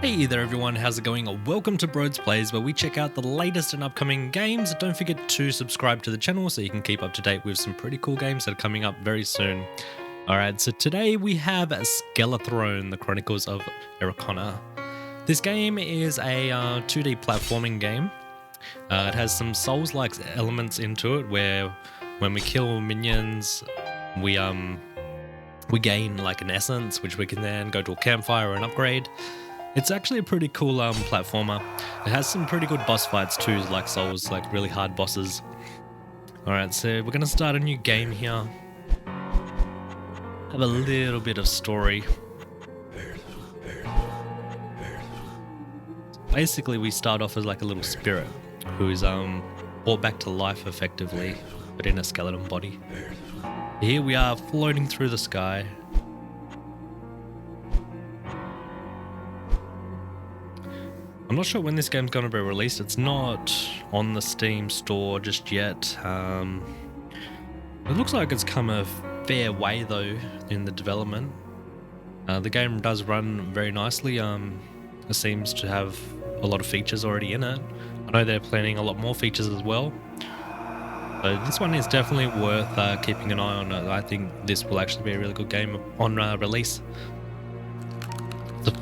Hey there everyone, how's it going? Welcome to Broads Plays, where we check out the latest and upcoming games. Don't forget to subscribe to the channel so you can keep up to date with some pretty cool games that are coming up very soon. Alright, so today we have Skelethrone, the Chronicles of Ericona. This game is a 2D platforming game. It has some Souls-like elements into it, where when we kill minions, we gain like an essence, which we can then go to a campfire and upgrade. It's actually a pretty cool platformer. It has some pretty good boss fights too, like Souls, like really hard bosses. Alright, so we're going to start a new game here. Have a little bit of story. Basically, we start off as like a little spirit who's brought back to life effectively, but in a skeleton body. Here we are floating through the sky. I'm not sure when this game's going to be released. It's not on the Steam store just yet. It looks like it's come a fair way though in the development. The game does run very nicely. It seems to have a lot of features already in it. I know they're planning a lot more features as well. So this one is definitely worth keeping an eye on. I think this will actually be a really good game on release.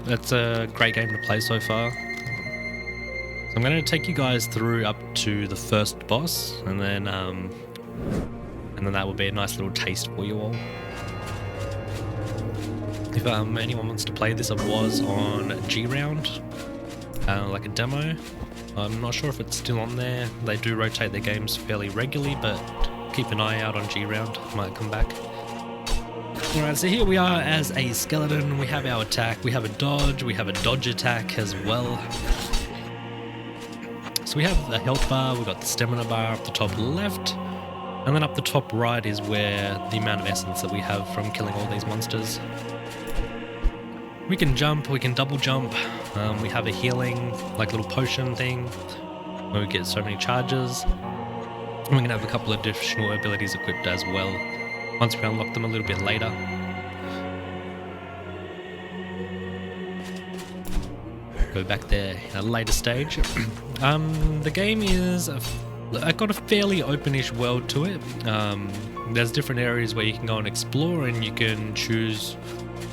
It's a great game to play so far. I'm going to take you guys through up to the first boss, and then that will be a nice little taste for you all. If anyone wants to play this, it was on G-Round, like a demo. I'm not sure if it's still on there. They do rotate their games fairly regularly, but keep an eye out on G-Round. It might come back. Alright, so here we are as a skeleton. We have our attack, we have a dodge, we have a dodge attack as well. So we have the health bar, we've got the stamina bar up the top left, and then up the top right is where the amount of essence that we have from killing all these monsters. We can jump, we can double jump, we have a healing, like little potion thing, where we get so many charges, and we can have a couple of additional abilities equipped as well, once we unlock them a little bit later. Go back there in a later stage. The game is got a fairly openish world to it. There's different areas where you can go and explore, and you can choose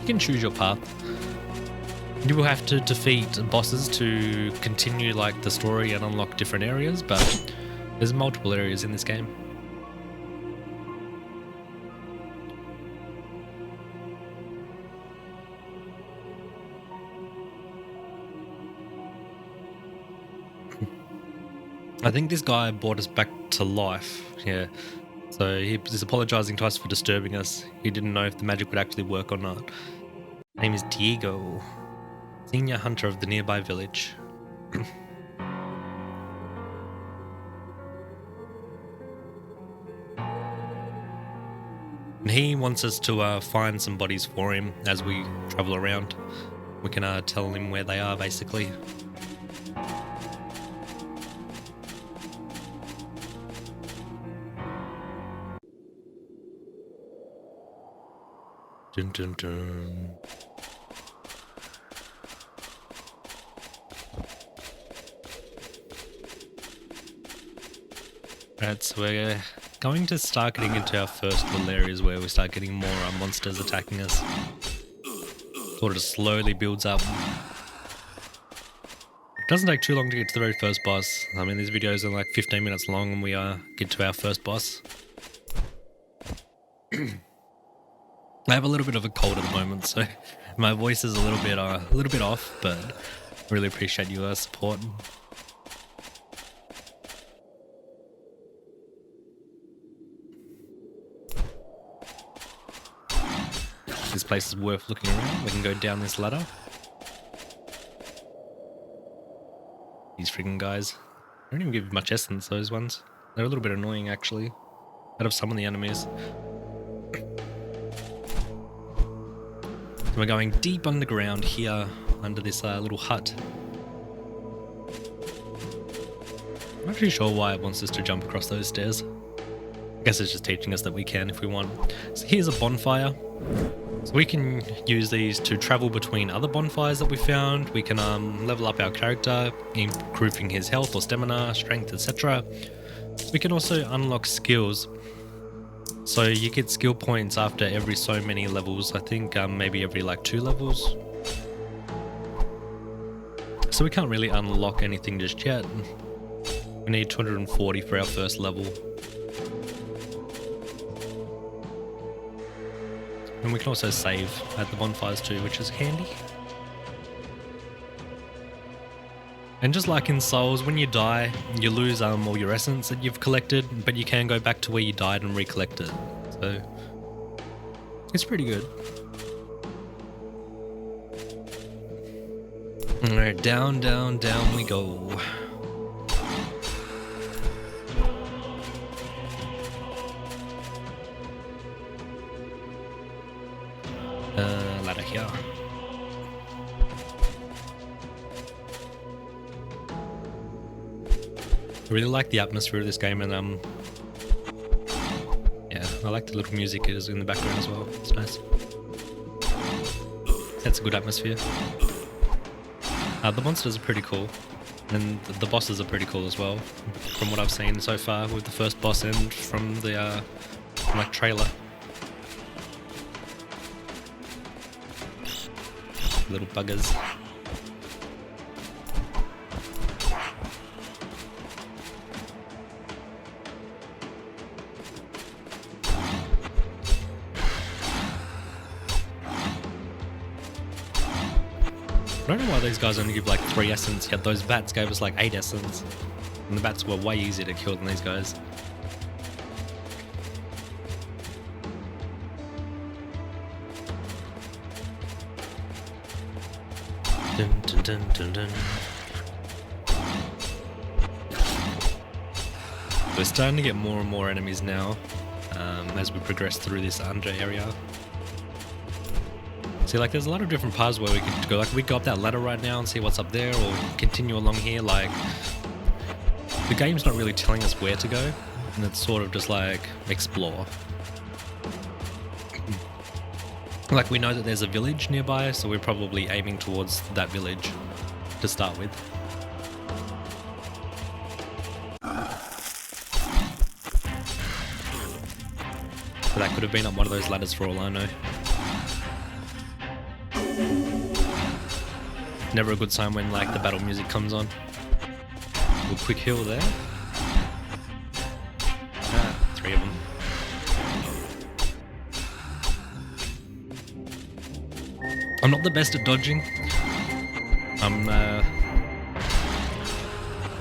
your path. You will have to defeat bosses to continue like the story and unlock different areas, but there's multiple areas in this game. I think this guy brought us back to life, yeah. So he's apologising to us for disturbing us. He didn't know if the magic would actually work or not. His name is Diego, senior hunter of the nearby village. And he wants us to find some bodies for him as we travel around. We can tell him where they are, basically. Dun, dun, dun. Right, so we're going to start getting into our first little areas where we start getting more monsters attacking us. Sort of slowly builds up. It doesn't take too long to get to the very first boss. I mean, these videos are like 15 minutes long and we get to our first boss. I have a little bit of a cold at the moment, so my voice is a little bit off, but I really appreciate your support. This place is worth looking around. We can go down this ladder. These freaking guys. They don't even give much essence, those ones. They're a little bit annoying, actually, out of some of the enemies. We're going deep underground here, under this little hut. I'm not really sure why it wants us to jump across those stairs. I guess it's just teaching us that we can if we want. So here's a bonfire. So we can use these to travel between other bonfires that we found. We can level up our character, improving his health or stamina, strength, etc. We can also unlock skills. So you get skill points after every so many levels. I think maybe every like 2 levels. So we can't really unlock anything just yet. We need 240 for our first level. And we can also save at the bonfires too, which is handy. And just like in Souls, when you die, you lose all your essence that you've collected, but you can go back to where you died and recollect it. So it's pretty good. Alright, down, down, down we go. Ladder here. I really like the atmosphere of this game, and yeah, I like the little music it is in the background as well. It's nice. That's a good atmosphere. The monsters are pretty cool, and the bosses are pretty cool as well, from what I've seen so far with the first boss and from the like trailer. Little buggers. I don't know why these guys only give like 3 essence, yet those bats gave us like 8 essence. And the bats were way easier to kill than these guys. Dun, dun, dun, dun, dun. We're starting to get more and more enemies now as we progress through this under area. See, like, there's a lot of different paths where we could go. Like, we go up that ladder right now and see what's up there, or continue along here. Like, the game's not really telling us where to go, and it's sort of just like explore. Like, we know that there's a village nearby, so we're probably aiming towards that village to start with. But that could have been up one of those ladders for all I know. Never a good sign when like the battle music comes on. A quick heal there. 3 of them. I'm not the best at dodging.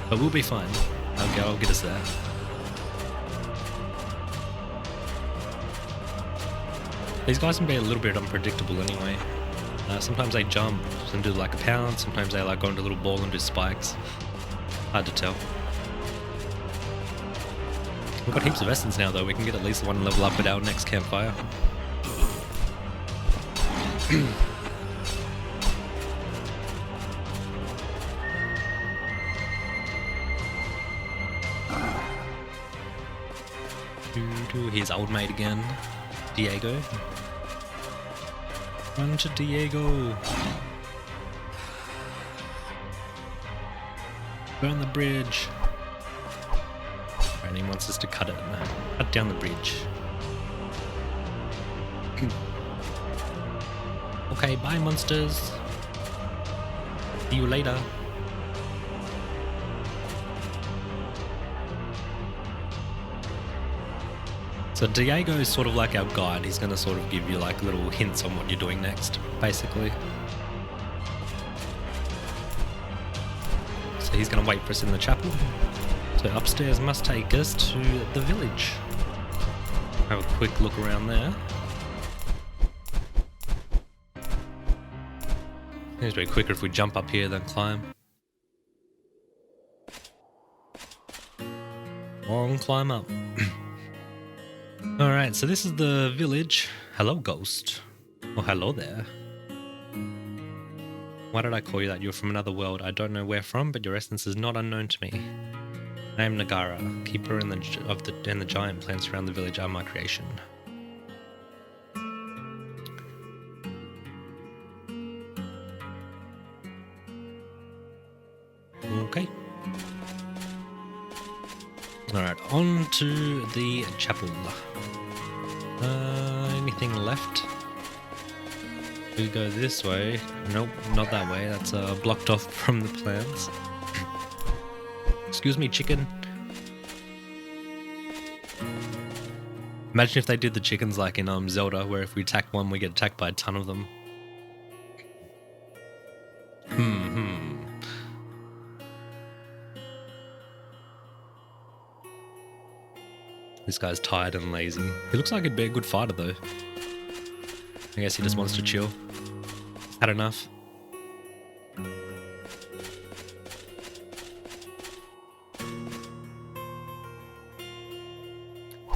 But we'll be fine. I'll get us there. These guys can be a little bit unpredictable anyway. Sometimes they jump and do like a pound, sometimes they like go into a little ball and do spikes. Hard to tell. We've got heaps of essence now though, we can get at least 1 level up at our next campfire. Here's old mate again, Diego. Run to Diego. Burn the bridge. And he wants us to cut it. Cut down the bridge. Okay, bye monsters. See you later. So Diego is sort of like our guide. He's going to sort of give you like little hints on what you're doing next, basically. So he's going to wait for us in the chapel. So upstairs must take us to the village. Have a quick look around there. It's be quicker if we jump up here than climb. Long climb up. Alright, so this is the village. Hello, ghost. Oh, hello there. Why did I call you that? You're from another world. I don't know where from, but your essence is not unknown to me. I am Nagara, keeper and the giant plants around the village are my creation. Okay. Alright, on to the chapel. Anything left? We go this way. Nope, not that way. That's blocked off from the plans. Excuse me, chicken. Imagine if they did the chickens like in Zelda, where if we attack one, we get attacked by a ton of them. This guy's tired and lazy. He looks like he'd be a good fighter though. I guess he just wants to chill. Had enough.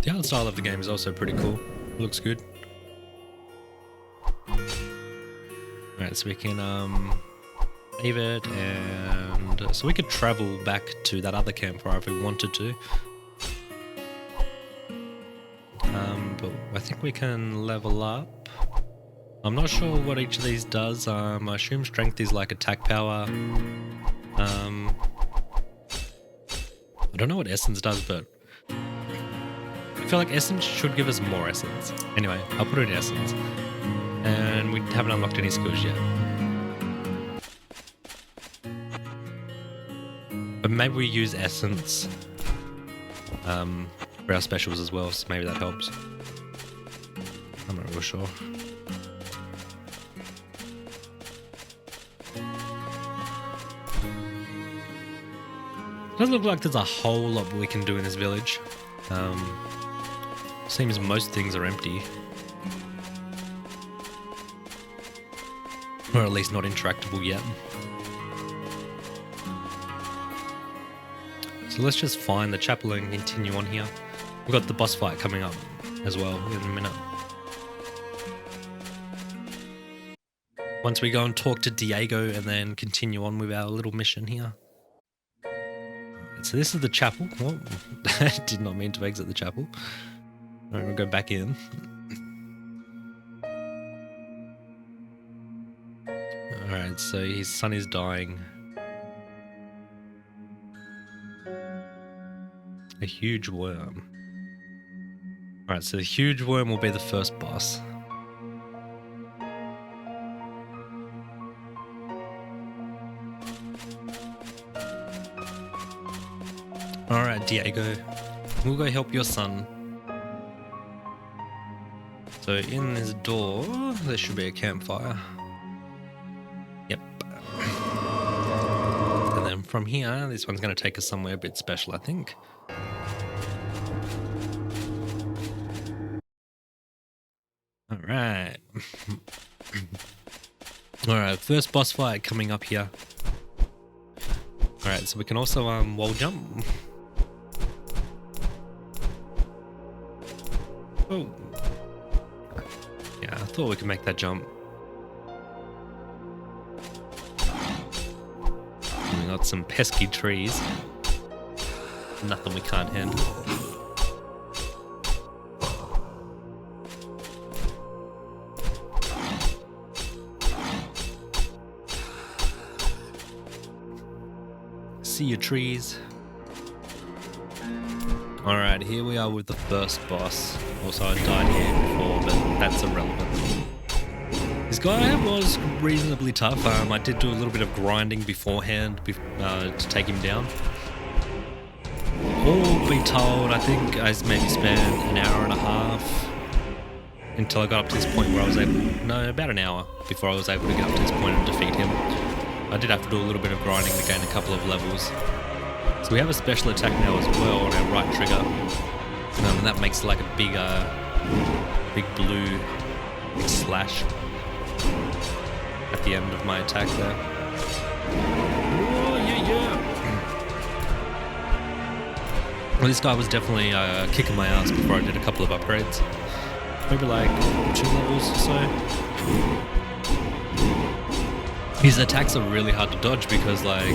The art style of the game is also pretty cool. It looks good. Alright, so we can save it, and so we could travel back to that other campfire if we wanted to. But I think we can level up. I'm not sure what each of these does. I assume strength is like attack power. I don't know what essence does, but I feel like essence should give us more essence. Anyway, I'll put it in essence. And we haven't unlocked any skills yet. But maybe we use essence for our specials as well, so maybe that helps. I'm not real sure. Doesn't look like there's a whole lot we can do in this village. Seems most things are empty. Or at least not interactable yet. So let's just find the chapel and continue on here. We've got the boss fight coming up as well in a minute. Once we go and talk to Diego and then continue on with our little mission here. So this is the chapel. Well, I did not mean to exit the chapel. Alright, we'll go back in. Alright, so his son is dying. A huge worm. Alright, so the huge worm will be the first boss. Alright, Diego. We'll go help your son. So in this door, there should be a campfire. Yep. And then from here, this one's going to take us somewhere a bit special, I think. Alright. Alright, first boss fight coming up here. Alright, so we can also wall jump. Oh. Yeah, I thought we could make that jump. We got some pesky trees. Nothing we can't handle. See your trees. Alright, here we are with the first boss. Also, I died here before, but that's irrelevant. This guy was reasonably tough. I did do a little bit of grinding beforehand to take him down. All be told, I think I maybe spent an hour and a half until I got up to this point where I was able... No, about an hour before I was able to get up to this point and defeat him. I did have to do a little bit of grinding to gain a couple of levels. So we have a special attack now as well on our right trigger. And that makes like a big blue slash at the end of my attack there. Oh, yeah. Well, this guy was definitely kicking my ass before I did a couple of upgrades. Maybe like 2 levels or so. His attacks are really hard to dodge because like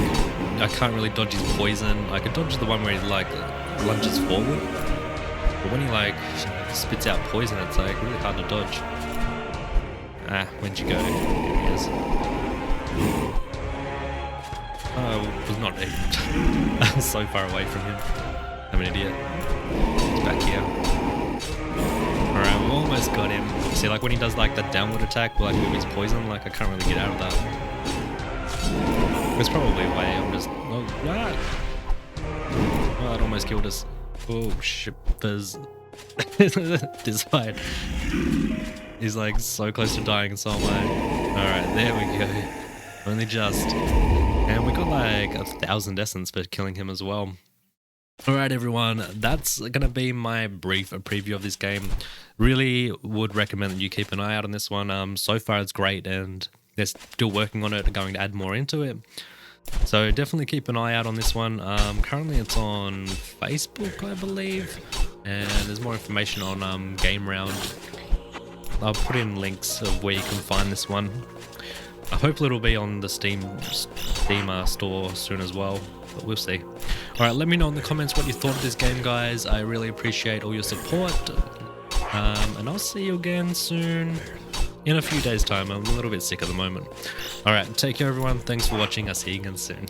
I can't really dodge his poison. I could dodge the one where he like lunges forward, but when he like spits out poison, it's like really hard to dodge. Ah, where'd you go? There he is. I was not even. I was so far away from him. I'm an idiot. He's back here. Alright, we almost got him. See, like when he does like that downward attack, like with his poison, like I can't really get out of that. There's probably a way. I'm just. Oh, ah! Oh, it almost killed us. Oh shit! There's this side. He's like so close to dying, and so am I. All right, there we go. Only just, and we got like 1,000 essence for killing him as well. Alright everyone, that's going to be my brief preview of this game. Really would recommend that you keep an eye out on this one. So far it's great and they're still working on it, going to add more into it. So definitely keep an eye out on this one. Currently it's on Facebook, I believe. And there's more information on Game Round. I'll put in links of where you can find this one. Hopefully it'll be on the Steam store soon as well, but we'll see. Alright, let me know in the comments what you thought of this game, guys. I really appreciate all your support. And I'll see you again soon, in a few days' time. I'm a little bit sick at the moment. Alright, take care everyone. Thanks for watching. I'll see you again soon.